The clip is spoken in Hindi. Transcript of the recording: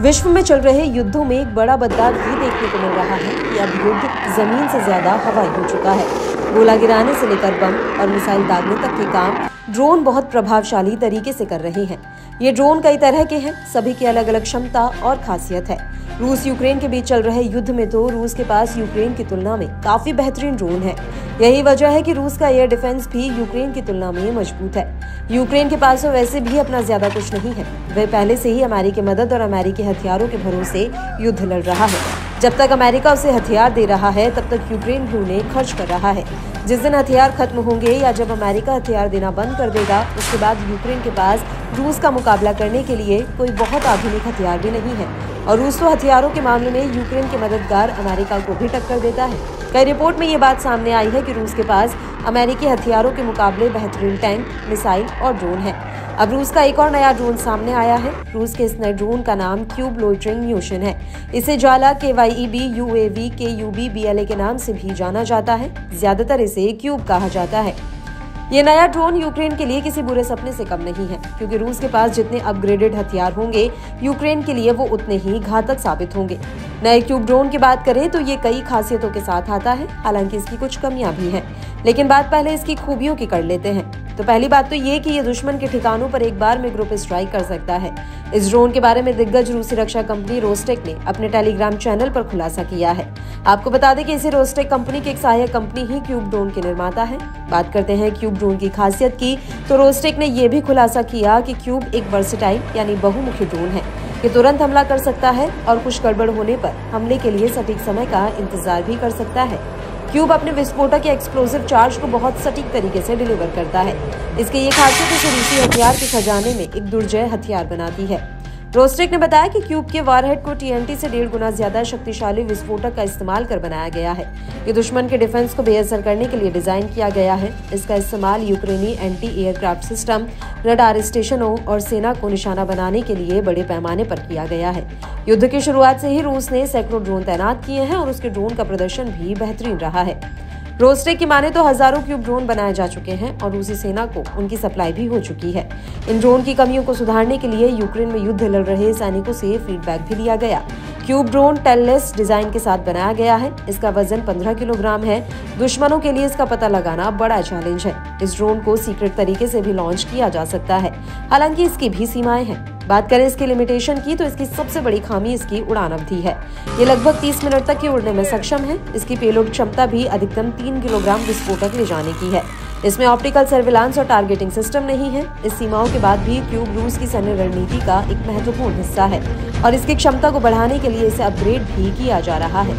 विश्व में चल रहे युद्धों में एक बड़ा बदलाव ये देखने को मिल रहा है कि अब युद्ध जमीन से ज्यादा हवाई हो चुका है। गोला गिराने से लेकर बम और मिसाइल दागने तक के काम ड्रोन बहुत प्रभावशाली तरीके से कर रहे हैं। ये ड्रोन कई तरह के हैं, सभी की अलग अलग क्षमता और खासियत है। रूस यूक्रेन के बीच चल रहे युद्ध में तो रूस के पास यूक्रेन की तुलना में काफी बेहतरीन ड्रोन है। यही वजह है कि रूस का एयर डिफेंस भी यूक्रेन की तुलना में मजबूत है। यूक्रेन के पास तो वैसे भी अपना ज्यादा कुछ नहीं है, वे पहले से ही अमेरिकी मदद और अमेरिकी हथियारों के भरोसे युद्ध लड़ रहा है। जब तक अमेरिका उसे हथियार दे रहा है तब तक यूक्रेन भी उन्हें खर्च कर रहा है। जिस दिन हथियार खत्म होंगे या जब अमेरिका हथियार देना बंद कर देगा, उसके बाद यूक्रेन के पास रूस का मुकाबला करने के लिए कोई बहुत आधुनिक हथियार भी नहीं है। और रूस तो हथियारों के मामले में यूक्रेन के मददगार अमेरिका को भी टक्कर देता है। कई रिपोर्ट में ये बात सामने आई है कि रूस के पास अमेरिकी हथियारों के मुकाबले बेहतरीन टैंक, मिसाइल और ड्रोन है। अब रूस का एक और नया ड्रोन सामने आया है। रूस के इस नए ड्रोन का नाम क्यूब लोइटरिंग म्यूशन है। इसे ज्वाला KYEB UAV KUB BLA के नाम से भी जाना जाता है। ज्यादातर इसे क्यूब कहा जाता है। ये नया ड्रोन यूक्रेन के लिए किसी बुरे सपने से कम नहीं है, क्योंकि रूस के पास जितने अपग्रेडेड हथियार होंगे, यूक्रेन के लिए वो उतने ही घातक साबित होंगे। नए क्यूब ड्रोन की बात करें तो ये कई खासियतों के साथ आता है, हालांकि इसकी कुछ कमियां भी हैं। लेकिन बात पहले इसकी खूबियों की कर लेते हैं। तो पहली बात तो ये कि ये दुश्मन के ठिकानों पर एक बार में ग्रुप स्ट्राइक कर सकता है। इस ड्रोन के बारे में दिग्गज रूसी रक्षा कंपनी रोस्टेक ने अपने टेलीग्राम चैनल पर खुलासा किया है। आपको बता दें कि इसी रोस्टेक कंपनी की एक सहायक कंपनी ही क्यूब ड्रोन के निर्माता है। बात करते हैं क्यूब ड्रोन की खासियत की, तो रोस्टेक ने यह भी खुलासा किया कि क्यूब एक वर्सेटाइल यानी बहुमुखी ड्रोन है। ये तुरंत हमला कर सकता है और कुछ गड़बड़ होने पर हमले के लिए सटीक समय का इंतजार भी कर सकता है। क्यूब अपने विस्फोटक या एक्सप्लोसिव चार्ज को बहुत सटीक तरीके से डिलीवर करता है। इसकी ये खासियत इसे रूसी हथियार के खजाने में एक दुर्जय हथियार बनाती है। रोस्टेक ने बताया कि क्यूब के वारहेड को TNT से 1.5 गुना ज्यादा शक्तिशाली विस्फोटक का इस्तेमाल कर बनाया गया है। ये दुश्मन के डिफेंस को बेअसर करने के लिए डिजाइन किया गया है। इसका इस्तेमाल यूक्रेनी एंटी एयरक्राफ्ट सिस्टम, रडार स्टेशनों और सेना को निशाना बनाने के लिए बड़े पैमाने पर किया गया है। युद्ध की शुरुआत से ही रूस ने सैकड़ों ड्रोन तैनात किए हैं और उसके ड्रोन का प्रदर्शन भी बेहतरीन रहा है। रोस्टेक की माने तो हजारों क्यूब ड्रोन बनाए जा चुके हैं और रूसी सेना को उनकी सप्लाई भी हो चुकी है। इन ड्रोन की कमियों को सुधारने के लिए यूक्रेन में युद्ध लड़ रहे सैनिकों से फीडबैक भी लिया गया। क्यूब ड्रोन टेललेस डिजाइन के साथ बनाया गया है। इसका वजन 15 किलोग्राम है। दुश्मनों के लिए इसका पता लगाना बड़ा चैलेंज है। इस ड्रोन को सीक्रेट तरीके से भी लॉन्च किया जा सकता है, हालांकि इसकी भी सीमाएं हैं। बात करें इसकी लिमिटेशन की, तो इसकी सबसे बड़ी खामी इसकी उड़ान अवधि है। ये लगभग 30 मिनट तक ही उड़ने में सक्षम है। इसकी पेलोड क्षमता भी अधिकतम 3 किलोग्राम विस्फोटक ले जाने की है। इसमें ऑप्टिकल सर्विलांस और टारगेटिंग सिस्टम नहीं है। इस सीमाओं के बाद भी क्यूब रूस की सैन्य रणनीति का एक महत्वपूर्ण हिस्सा है और इसकी क्षमता को बढ़ाने के लिए इसे अपग्रेड भी किया जा रहा है।